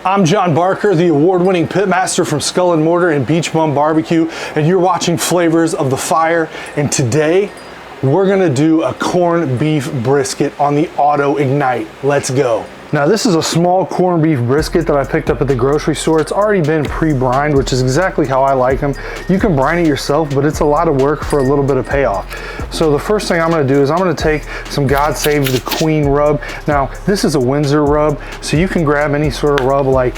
I'm John Barker, the award-winning pitmaster from Skull and Mortar and Beach Bum Barbecue, and you're watching Flavors of the Fire. And today, we're gonna do a corned beef brisket on the Auto Ignite. Let's go. Now this is a small corned beef brisket that I picked up at the grocery store. It's already been pre-brined, which is exactly how I like them. You can brine it yourself, but it's a lot of work for a little bit of payoff. So the first thing I'm gonna do is I'm gonna take some God Save the Queen rub. Now this is a Windsor rub, so you can grab any sort of rub like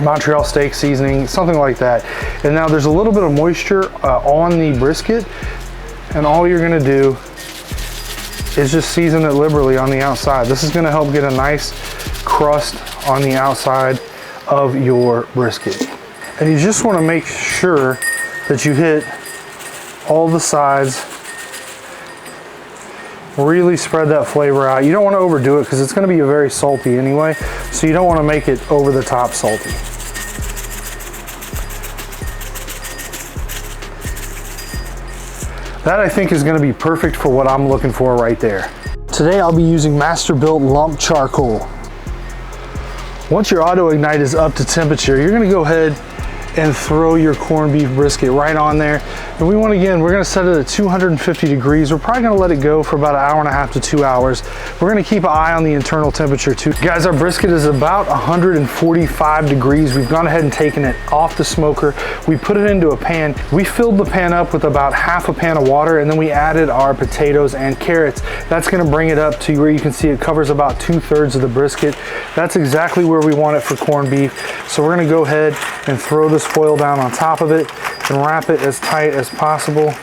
Montreal steak seasoning, something like that. And now there's a little bit of moisture on the brisket, and all you're gonna do is just season it liberally on the outside. This is gonna help get a nice crust on the outside of your brisket. And you just wanna make sure that you hit all the sides, really spread that flavor out. You don't wanna overdo it because it's gonna be very salty anyway, so you don't wanna make it over the top salty. That I think is gonna be perfect for what I'm looking for right there. Today I'll be using Masterbuilt lump charcoal. Once your Auto Ignite is up to temperature, you're gonna go ahead and throw your corned beef brisket right on there. And we're gonna set it at 250 degrees. We're probably gonna let it go for about an hour and a half to 2 hours. We're gonna keep an eye on the internal temperature too. Guys, our brisket is about 145 degrees. We've gone ahead and taken it off the smoker. We put it into a pan. We filled the pan up with about half a pan of water, and then we added our potatoes and carrots. That's gonna bring it up to where you can see it covers about 2/3 of the brisket. That's exactly where we want it for corned beef. So we're gonna go ahead and throw this foil down on top of it and wrap it as tight as possible.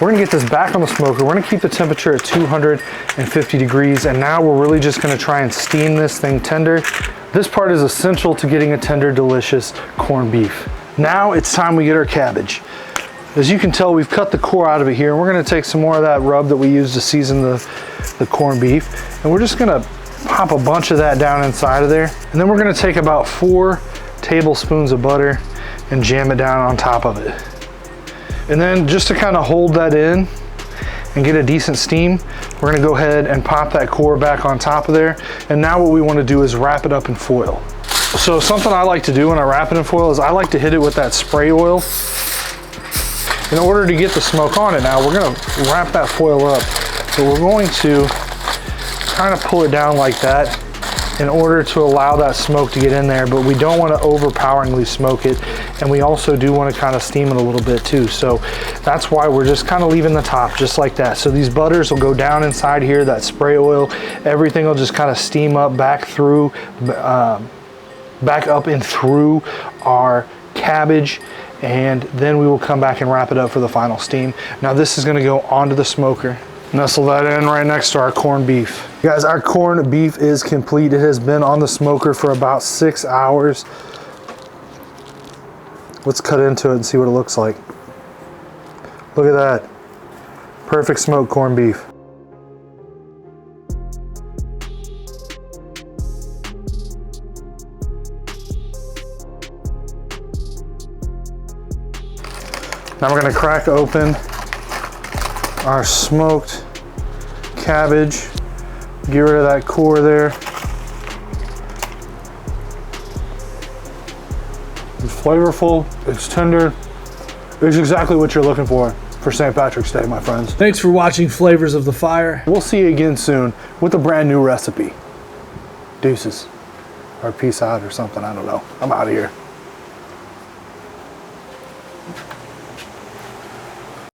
We're gonna get this back on the smoker. We're gonna keep the temperature at 250 degrees, and now we're really just gonna try and steam this thing tender. This part is essential to getting a tender, delicious corned beef. Now it's time we get our cabbage. As you can tell, we've cut the core out of it here, and we're gonna take some more of that rub that we used to season the corned beef, and we're just gonna pop a bunch of that down inside of there. And then we're gonna take about 4 tablespoons of butter and jam it down on top of it. And then just to kind of hold that in and get a decent steam, we're gonna go ahead and pop that core back on top of there. And now what we wanna do is wrap it up in foil. So something I like to do when I wrap it in foil is I like to hit it with that spray oil. In order to get the smoke on it now, we're gonna wrap that foil up. So we're going to kind of pull it down like that in order to allow that smoke to get in there, but we don't want to overpoweringly smoke it, and we also do want to kind of steam it a little bit too. So that's why we're just kind of leaving the top just like that. So these butters will go down inside here, that spray oil, everything will just kind of steam up back through, back up and through our cabbage, and then we will come back and wrap it up for the final steam. Now this is going to go onto the smoker. Nestle that in right next to our corned beef. Guys, our corned beef is complete. It has been on the smoker for about 6 hours. Let's cut into it and see what it looks like. Look at that. Perfect smoked corned beef. Now we're gonna crack open our smoked cabbage, get rid of that core there. It's flavorful, it's tender, it's exactly what you're looking for St. Patrick's Day, my friends. Thanks for watching Flavors of the Fire. We'll see you again soon with a brand new recipe. Deuces, or peace out or something, I don't know. I'm out of here.